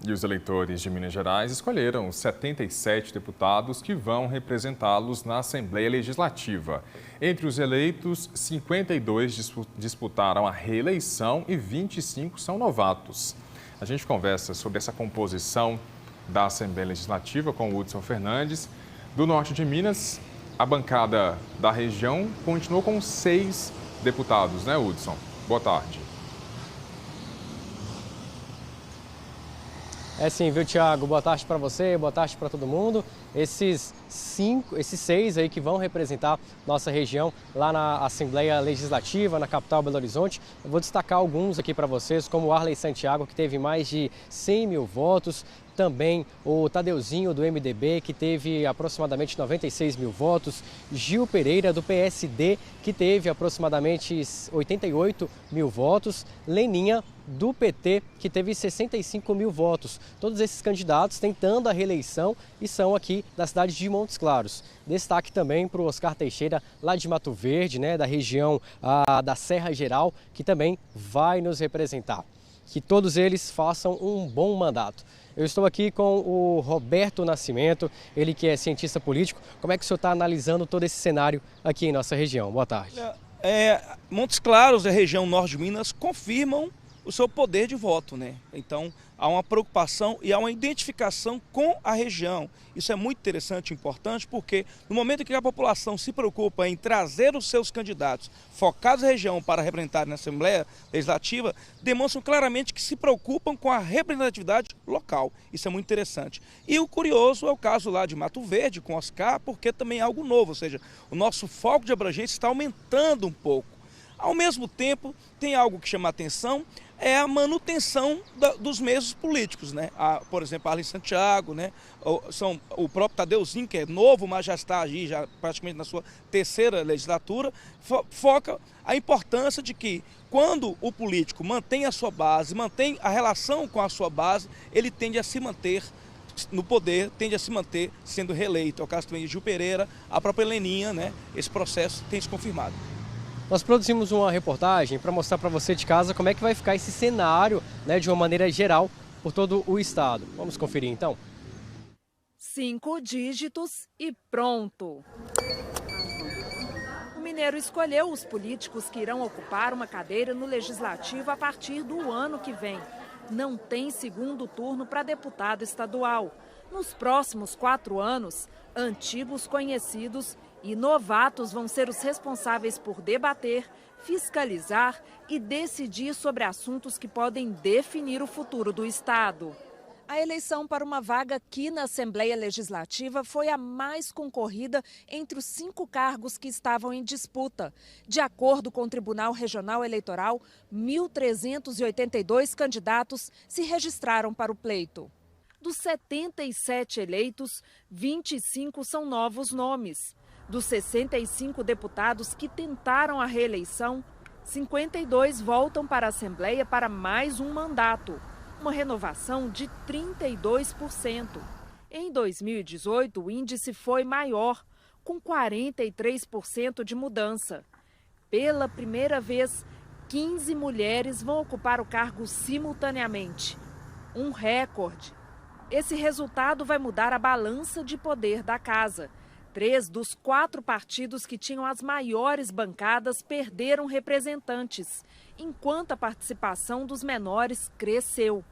E os eleitores de Minas Gerais escolheram os 77 deputados que vão representá-los na Assembleia Legislativa. Entre os eleitos, 52 disputaram a reeleição e 25 são novatos. A gente conversa sobre essa composição da Assembleia Legislativa com o Hudson Fernandes. Do norte de Minas, a bancada da região continuou com 6 deputados, né, Hudson? Boa tarde. É sim, viu, Thiago? Boa tarde para você, boa tarde para todo mundo. Esses 6 aí que vão representar nossa região lá na Assembleia Legislativa, na capital Belo Horizonte. Eu vou destacar alguns aqui para vocês, como o Arley Santiago, que teve mais de 100 mil votos. Também o Tadeuzinho, do MDB, que teve aproximadamente 96 mil votos. Gil Pereira, do PSD, que teve aproximadamente 88 mil votos. Leninha, do PT, que teve 65 mil votos. Todos esses candidatos tentando a reeleição e são aqui da cidade de Montes Claros. Destaque também para o Oscar Teixeira, lá de Mato Verde, né, da região da Serra Geral, que também vai nos representar. Que todos eles façam um bom mandato. Eu estou aqui com o Roberto Nascimento, ele que é cientista político. Como é que o senhor está analisando todo esse cenário aqui em nossa região? Boa tarde. Montes Claros e a região norte de Minas confirmam o seu poder de voto, né? Então, há uma preocupação e há uma identificação com a região. Isso é muito interessante e importante porque no momento em que a população se preocupa em trazer os seus candidatos focados na região para representar na Assembleia Legislativa, demonstram claramente que se preocupam com a representatividade local. Isso é muito interessante. E o curioso é o caso lá de Mato Verde com Oscar, porque também é algo novo, ou seja, o nosso foco de abrangência está aumentando um pouco. Ao mesmo tempo, tem algo que chama a atenção, é a manutenção dos mesmos políticos, né? Por exemplo, Arley Santiago, né? O próprio Tadeuzinho, que é novo, mas já está aí, já praticamente na sua terceira legislatura, foca a importância de que quando o político mantém a sua base, mantém a relação com a sua base, ele tende a se manter no poder, tende a se manter sendo reeleito. É o caso também de Gil Pereira, a própria Leninha, né? Esse processo tem se confirmado. Nós produzimos uma reportagem para mostrar para você de casa como é que vai ficar esse cenário, né, de uma maneira geral por todo o estado. Vamos conferir então? 5 dígitos e pronto. O mineiro escolheu os políticos que irão ocupar uma cadeira no Legislativo a partir do ano que vem. Não tem segundo turno para deputado estadual. Nos próximos 4 anos, antigos conhecidos e novatos vão ser os responsáveis por debater, fiscalizar e decidir sobre assuntos que podem definir o futuro do Estado. A eleição para uma vaga aqui na Assembleia Legislativa foi a mais concorrida entre os 5 cargos que estavam em disputa. De acordo com o Tribunal Regional Eleitoral, 1.382 candidatos se registraram para o pleito. Dos 77 eleitos, 25 são novos nomes. Dos 65 deputados que tentaram a reeleição, 52 voltam para a Assembleia para mais um mandato, uma renovação de 32%. Em 2018, o índice foi maior, com 43% de mudança. Pela primeira vez, 15 mulheres vão ocupar o cargo simultaneamente, um recorde. Esse resultado vai mudar a balança de poder da casa. 3 dos 4 partidos que tinham as maiores bancadas perderam representantes, enquanto a participação dos menores cresceu.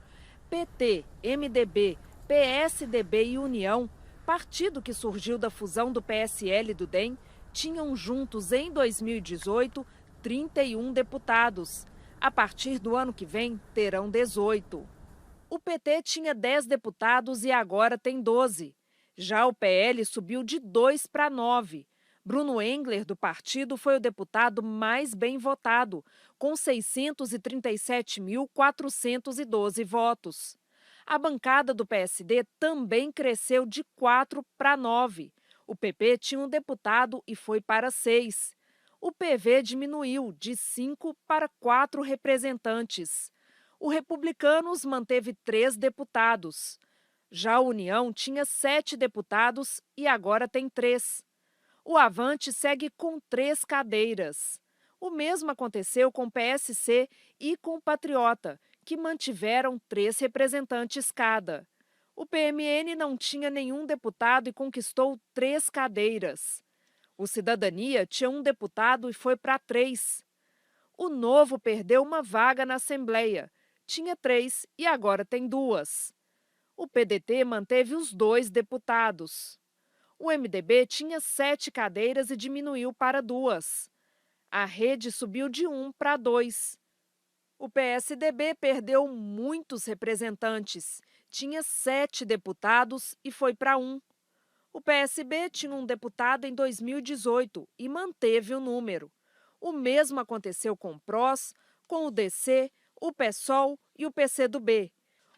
PT, MDB, PSDB e União, partido que surgiu da fusão do PSL e do DEM, tinham juntos em 2018 31 deputados. A partir do ano que vem, terão 18. O PT tinha 10 deputados e agora tem 12. Já o PL subiu de 2 para 9. Bruno Engler, do partido, foi o deputado mais bem votado, com 637.412 votos. A bancada do PSD também cresceu de 4 para 9. O PP tinha um deputado e foi para 6. O PV diminuiu de 5 para 4 representantes. O Republicanos manteve 3 deputados. Já a União tinha 7 deputados e agora tem 3. O Avante segue com 3 cadeiras. O mesmo aconteceu com o PSC e com o Patriota, que mantiveram 3 representantes cada. O PMN não tinha nenhum deputado e conquistou 3 cadeiras. O Cidadania tinha 1 deputado e foi para 3. O Novo perdeu uma vaga na Assembleia. Tinha 3 e agora tem 2. O PDT manteve os 2 deputados. O MDB tinha 7 cadeiras e diminuiu para 2. A Rede subiu de 1 para 2. O PSDB perdeu muitos representantes. Tinha 7 deputados e foi para 1. O PSB tinha 1 deputado em 2018 e manteve o número. O mesmo aconteceu com o PROS, com o DC, o PSOL e o PCdoB.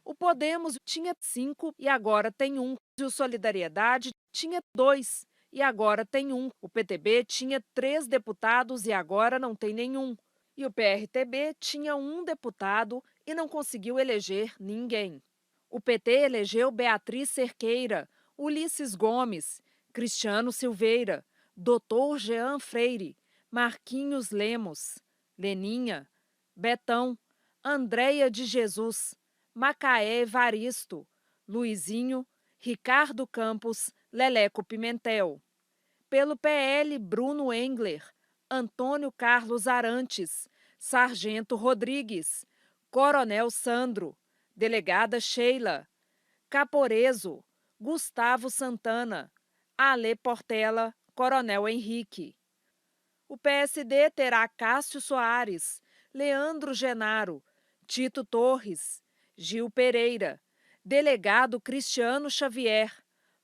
O Podemos tinha 5 e agora tem 1. E o Solidariedade tinha 2 e agora tem 1. O PTB tinha 3 deputados e agora não tem nenhum. E o PRTB tinha 1 deputado e não conseguiu eleger ninguém. O PT elegeu Beatriz Cerqueira, Ulisses Gomes, Cristiano Silveira, Dr. Jean Freire, Marquinhos Lemos, Leninha, Betão, Andréia de Jesus, Macaé Evaristo, Luizinho, Ricardo Campos, Leleco Pimentel. Pelo PL, Bruno Engler, Antônio Carlos Arantes, Sargento Rodrigues, Coronel Sandro, Delegada Sheila, Caporeso, Gustavo Santana, Ale Portela, Coronel Henrique. O PSD terá Cássio Soares, Leandro Genaro, Tito Torres, Gil Pereira, Delegado Cristiano Xavier,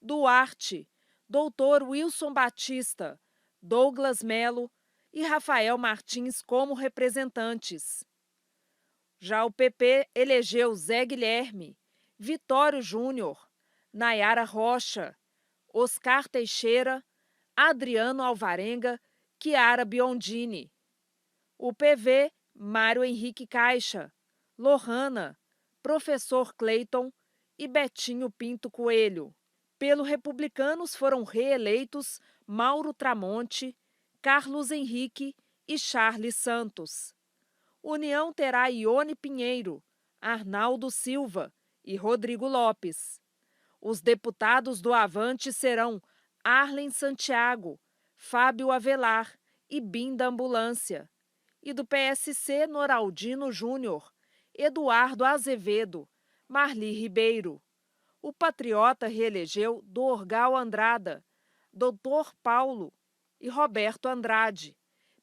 Duarte, Doutor Wilson Batista, Douglas Melo e Rafael Martins como representantes. Já o PP elegeu Zé Guilherme, Vitório Júnior, Nayara Rocha, Oscar Teixeira, Adriano Alvarenga, Chiara Biondini. O PV, Mário Henrique Caixa, Lohana, Professor Cleiton e Betinho Pinto Coelho. Pelo Republicanos foram reeleitos Mauro Tramonte, Carlos Henrique e Charles Santos. União terá Ione Pinheiro, Arnaldo Silva e Rodrigo Lopes. Os deputados do Avante serão Arlen Santiago, Fábio Avelar e Binda Ambulância. E do PSC, Noraldino Júnior, Eduardo Azevedo, Marli Ribeiro. O Patriota reelegeu Dorgal Andrada, Dr. Paulo e Roberto Andrade.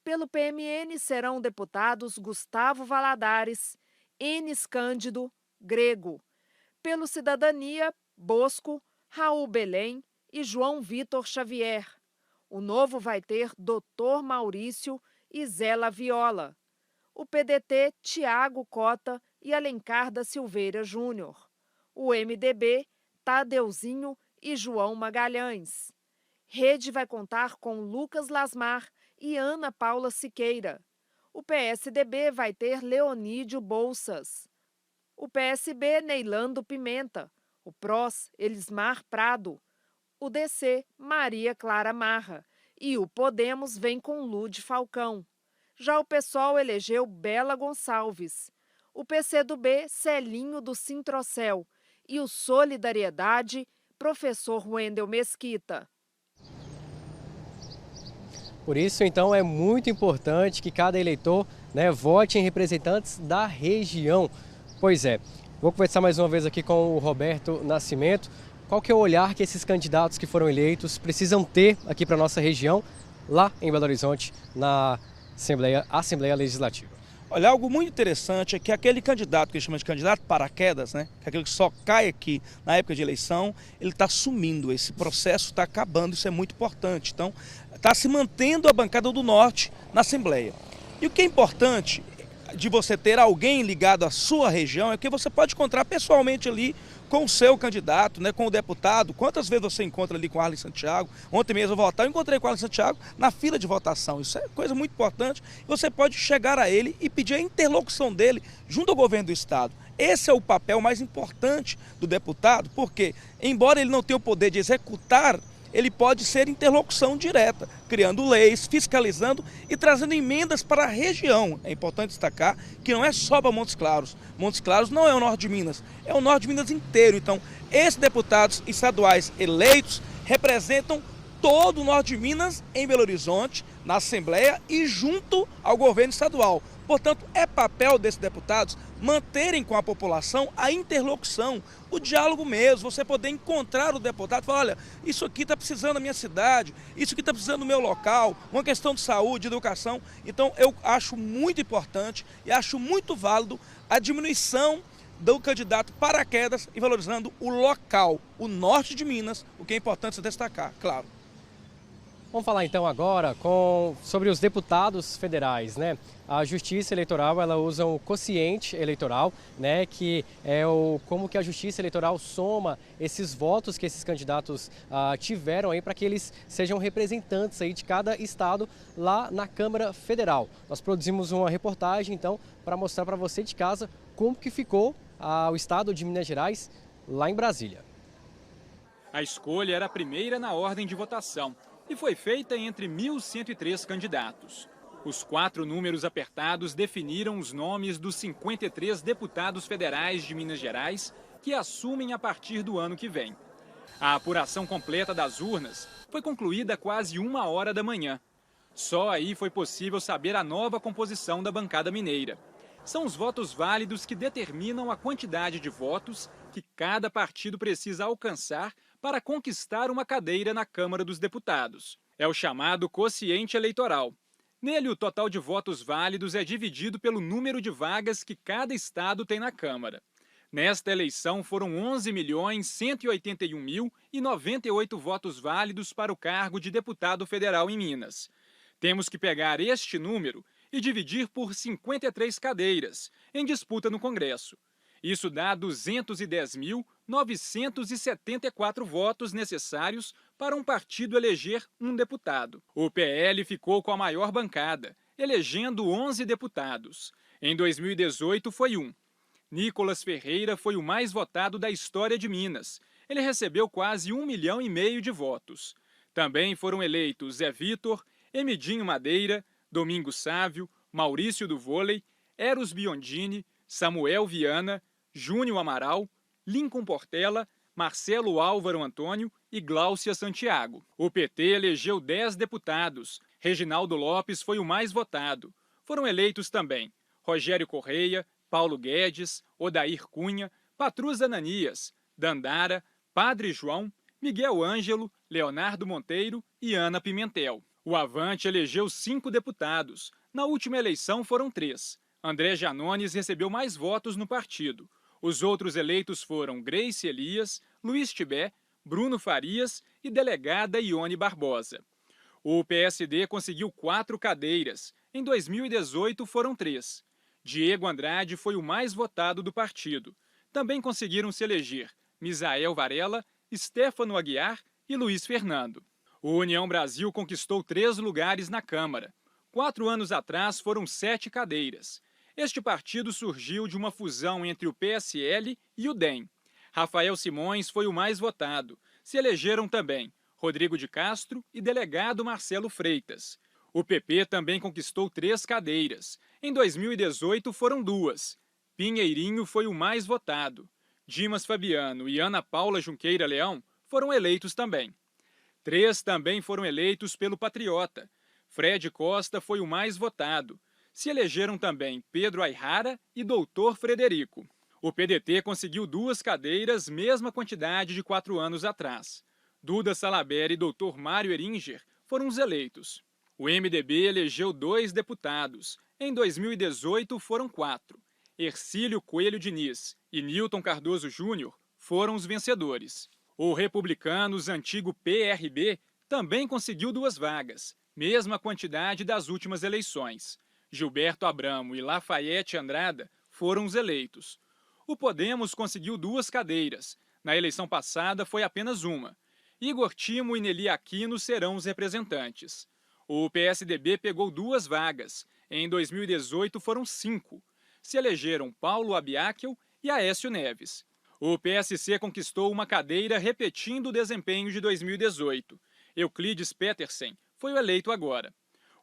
Pelo PMN serão deputados Gustavo Valadares, Enes Cândido, Grego. Pelo Cidadania, Bosco, Raul Belém e João Vitor Xavier. O Novo vai ter Dr. Maurício e Zé Laviola. O PDT, Tiago Cota e Alencar da Silveira Júnior. O MDB, Tadeuzinho e João Magalhães. Rede vai contar com Lucas Lasmar e Ana Paula Siqueira. O PSDB vai ter Leonídio Bolsas. O PSB, Neilando Pimenta. O PROS, Elismar Prado. O DC, Maria Clara Marra. E o Podemos vem com Lude Falcão. Já o PSOL elegeu Bela Gonçalves. O PCdoB, Celinho do Sintrocel. E o Solidariedade, Professor Wendel Mesquita. Por isso, então, é muito importante que cada eleitor, vote em representantes da região. Pois é, vou conversar mais uma vez aqui com o Roberto Nascimento. Qual que é o olhar que esses candidatos que foram eleitos precisam ter aqui para a nossa região, lá em Belo Horizonte, na Assembleia Legislativa? Olha, algo muito interessante é que aquele candidato que a gente chama de candidato paraquedas, que é aquele que só cai aqui na época de eleição, ele está sumindo, esse processo está acabando, isso é muito importante. Então, está se mantendo a bancada do Norte na Assembleia. E o que é importante de você ter alguém ligado à sua região é que você pode encontrar pessoalmente ali com o seu candidato, com o deputado. Quantas vezes você encontra ali com o Arlen Santiago? Ontem mesmo eu encontrei com o Arlen Santiago na fila de votação. Isso é coisa muito importante. Você pode chegar a ele e pedir a interlocução dele junto ao governo do estado. Esse é o papel mais importante do deputado, porque, embora ele não tenha o poder de executar ele pode ser interlocução direta, criando leis, fiscalizando e trazendo emendas para a região. É importante destacar que não é só para Montes Claros. Montes Claros não é o norte de Minas, é o norte de Minas inteiro. Então, esses deputados estaduais eleitos representam todo o norte de Minas em Belo Horizonte, na Assembleia e junto ao governo estadual. Portanto, é papel desses deputados manterem com a população a interlocução, o diálogo mesmo, você poder encontrar o deputado e falar, olha, isso aqui está precisando da minha cidade, isso aqui está precisando do meu local, uma questão de saúde, de educação. Então, eu acho muito importante e acho muito válido a diminuição do candidato paraquedas e valorizando o local, o norte de Minas, o que é importante se destacar, claro. Vamos falar então agora sobre os deputados federais, né? A Justiça Eleitoral, ela usa um quociente eleitoral, né? Que é como que a Justiça Eleitoral soma esses votos que esses candidatos tiveram aí para que eles sejam representantes aí de cada estado lá na Câmara Federal. Nós produzimos uma reportagem então para mostrar para você de casa como que ficou o estado de Minas Gerais lá em Brasília. A escolha era a primeira na ordem de votação e foi feita entre 1.103 candidatos. Os 4 números apertados definiram os nomes dos 53 deputados federais de Minas Gerais que assumem a partir do ano que vem. A apuração completa das urnas foi concluída quase 1h da manhã. Só aí foi possível saber a nova composição da bancada mineira. São os votos válidos que determinam a quantidade de votos que cada partido precisa alcançar para conquistar uma cadeira na Câmara dos Deputados. É o chamado quociente eleitoral. Nele, o total de votos válidos é dividido pelo número de vagas que cada estado tem na Câmara. Nesta eleição, foram 11.181.098 votos válidos para o cargo de deputado federal em Minas. Temos que pegar este número e dividir por 53 cadeiras, em disputa no Congresso. Isso dá 210.974 votos necessários para um partido eleger um deputado. O PL ficou com a maior bancada, elegendo 11 deputados. Em 2018 foi um. Nicolas Ferreira foi o mais votado da história de Minas. Ele recebeu quase 1,5 milhão de votos. Também foram eleitos Zé Vitor, Emidinho Madeira, Domingos Sávio, Maurício do Vôlei, Eros Biondini, Samuel Viana, Júnior Amaral, Lincoln Portela, Marcelo Álvaro Antônio e Gláucia Santiago. O PT elegeu 10 deputados. Reginaldo Lopes foi o mais votado. Foram eleitos também Rogério Correia, Paulo Guedes, Odair Cunha, Patrus Ananias, Dandara, Padre João, Miguel Ângelo, Leonardo Monteiro e Ana Pimentel. O Avante elegeu 5 deputados. Na última eleição foram 3. André Janones recebeu mais votos no partido. Os outros eleitos foram Grace Elias, Luiz Tibé, Bruno Farias e delegada Ione Barbosa. O PSD conseguiu 4 cadeiras. Em 2018 foram 3. Diego Andrade foi o mais votado do partido. Também conseguiram se eleger Misael Varela, Stefano Aguiar e Luiz Fernando. O União Brasil conquistou 3 lugares na Câmara. 4 anos atrás foram 7 cadeiras. Este partido surgiu de uma fusão entre o PSL e o DEM. Rafael Simões foi o mais votado. Se elegeram também Rodrigo de Castro e delegado Marcelo Freitas. O PP também conquistou 3 cadeiras. Em 2018 foram 2. Pinheirinho foi o mais votado. Dimas Fabiano e Ana Paula Junqueira Leão foram eleitos também. 3 também foram eleitos pelo Patriota. Fred Costa foi o mais votado. Se elegeram também Pedro Ayrara e Doutor Frederico. O PDT conseguiu 2 cadeiras, mesma quantidade de 4 anos atrás. Duda Salabert e Doutor Mário Eringer foram os eleitos. O MDB elegeu 2 deputados. Em 2018 foram 4. Hercílio Coelho Diniz e Nilton Cardoso Júnior foram os vencedores. O Republicanos, antigo PRB, também conseguiu 2 vagas, mesma quantidade das últimas eleições. Gilberto Abramo e Lafayette Andrada foram os eleitos. O Podemos conseguiu 2 cadeiras. Na eleição passada foi apenas uma. Igor Timo e Nelly Aquino serão os representantes. O PSDB pegou 2 vagas. Em 2018 foram 5. Se elegeram Paulo Abiakel e Aécio Neves. O PSC conquistou uma cadeira repetindo o desempenho de 2018. Euclides Petersen foi o eleito agora.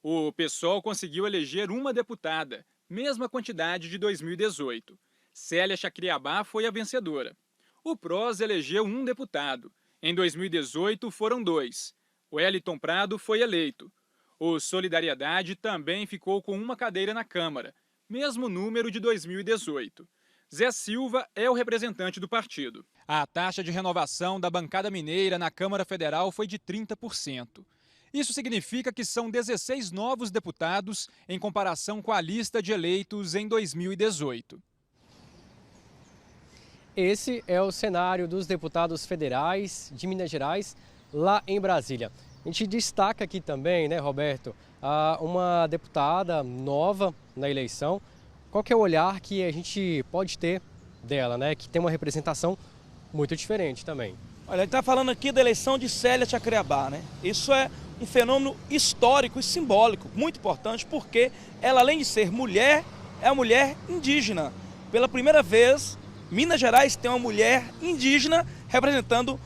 O PSOL conseguiu eleger uma deputada, mesma quantidade de 2018. Célia Chacriabá foi a vencedora. O PROS elegeu um deputado. Em 2018 foram 2. Wellington Prado foi eleito. O Solidariedade também ficou com uma cadeira na Câmara, mesmo número de 2018. Zé Silva é o representante do partido. A taxa de renovação da bancada mineira na Câmara Federal foi de 30%. Isso significa que são 16 novos deputados em comparação com a lista de eleitos em 2018. Esse é o cenário dos deputados federais de Minas Gerais lá em Brasília. A gente destaca aqui também, né, Roberto, uma deputada nova na eleição. Qual que é o olhar que a gente pode ter dela, né, que tem uma representação muito diferente também? Olha, a gente está falando aqui da eleição de Célia Chacriabá, né? Isso é um fenômeno histórico e simbólico, muito importante, porque ela, além de ser mulher, é uma mulher indígena. Pela primeira vez, Minas Gerais tem uma mulher indígena representando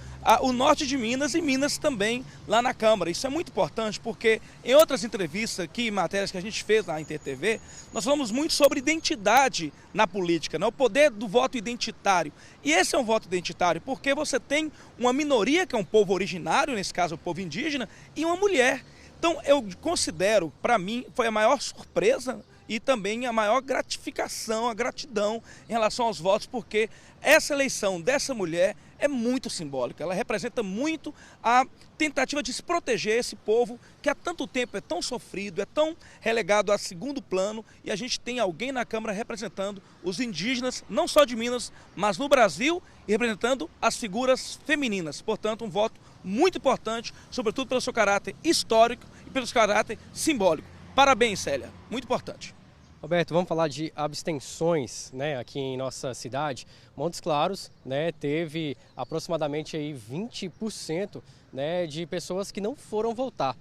o norte de Minas e Minas também lá na Câmara. Isso é muito importante porque em outras entrevistas aqui, matérias que a gente fez na InterTV, nós falamos muito sobre identidade na política, né? O poder do voto identitário. E esse é um voto identitário porque você tem uma minoria, que é um povo originário, nesse caso o povo indígena, e uma mulher. Então eu considero, para mim, foi a maior surpresa e também a maior gratificação, a gratidão em relação aos votos, porque essa eleição dessa mulher é muito simbólica, ela representa muito a tentativa de se proteger esse povo que há tanto tempo é tão sofrido, é tão relegado a segundo plano, e a gente tem alguém na Câmara representando os indígenas, não só de Minas, mas no Brasil, e representando as figuras femininas. Portanto, um voto muito importante, sobretudo pelo seu caráter histórico e pelo seu caráter simbólico. Parabéns, Célia, muito importante. Roberto, vamos falar de abstenções, né, aqui em nossa cidade. Montes Claros, né, teve aproximadamente aí 20%, né, de pessoas que não foram votar.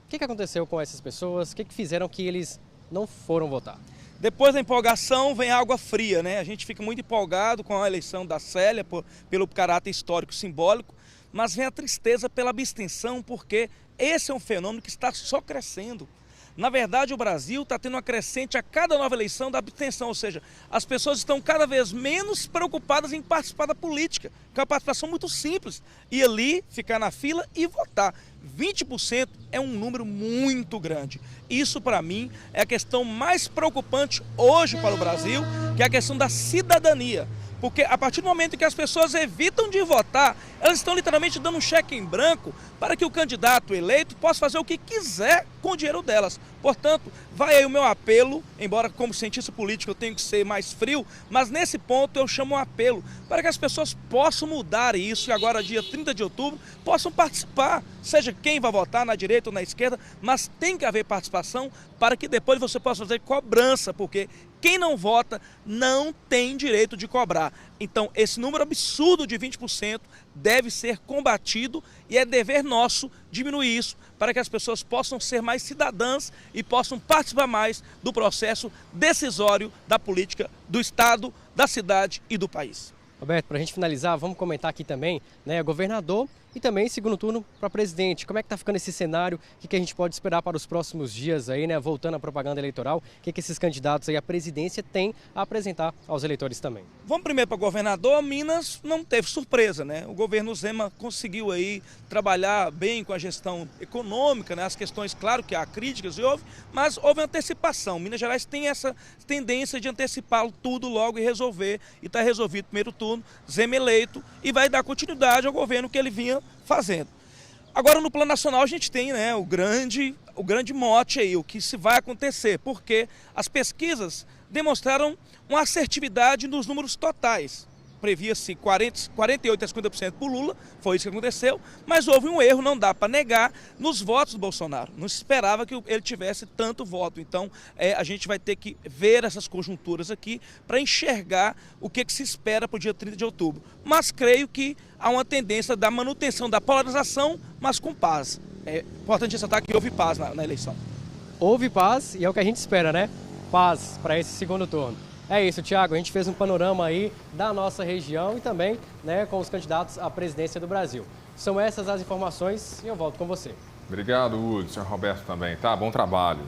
O que aconteceu com essas pessoas? O que fizeram que eles não foram votar? Depois da empolgação vem a água fria, né? A gente fica muito empolgado com a eleição da Célia pelo caráter histórico simbólico, mas vem a tristeza pela abstenção, porque esse é um fenômeno que está só crescendo. Na verdade, o Brasil está tendo uma crescente a cada nova eleição da abstenção, ou seja, as pessoas estão cada vez menos preocupadas em participar da política, que é uma participação muito simples, ir ali, ficar na fila e votar. 20% é um número muito grande. Isso, para mim, é a questão mais preocupante hoje para o Brasil, que é a questão da cidadania. Porque a partir do momento em que as pessoas evitam de votar, elas estão literalmente dando um cheque em branco para que o candidato eleito possa fazer o que quiser com o dinheiro delas. Portanto, vai aí o meu apelo, embora como cientista político eu tenho que ser mais frio, mas nesse ponto eu chamo um apelo para que as pessoas possam mudar isso e agora, dia 30 de outubro, possam participar, seja quem vai votar na direita ou na esquerda, mas tem que haver participação para que depois você possa fazer cobrança, porque quem não vota não tem direito de cobrar. Então, esse número absurdo de 20% deve ser combatido e é dever nosso diminuir isso para que as pessoas possam ser mais cidadãs e possam participar mais do processo decisório da política do Estado, da cidade e do país. Roberto, para a gente finalizar, vamos comentar aqui também, né, governador e também segundo turno para presidente. Como é que está ficando esse cenário? O que a gente pode esperar para os próximos dias aí, né? Voltando à propaganda eleitoral, o que esses candidatos aí à presidência têm a apresentar aos eleitores também? Vamos primeiro para governador. Minas não teve surpresa, né? O governo Zema conseguiu aí trabalhar bem com a gestão econômica, né? As questões, claro que há críticas e houve, mas houve antecipação. Minas Gerais tem essa tendência de antecipá-lo tudo logo e resolver, e está resolvido o primeiro turno, Zema eleito, e vai dar continuidade ao governo que ele vinha fazendo. Agora, no plano nacional, a gente tem, né, o grande mote aí, o que se vai acontecer, porque as pesquisas demonstraram uma assertividade nos números totais. Previa-se 48% a 50% por Lula, foi isso que aconteceu, mas houve um erro, não dá para negar, nos votos do Bolsonaro. Não se esperava que ele tivesse tanto voto. Então, a gente vai ter que ver essas conjunturas aqui para enxergar o que se espera para o dia 30 de outubro. Mas creio que há uma tendência da manutenção da polarização, mas com paz. É importante ressaltar que houve paz na eleição. Houve paz e é o que a gente espera, né? Paz para esse segundo turno. É isso, Thiago. A gente fez um panorama aí da nossa região e também, né, com os candidatos à presidência do Brasil. São essas as informações e eu volto com você. Obrigado, Hudson. Roberto também, tá? Bom trabalho.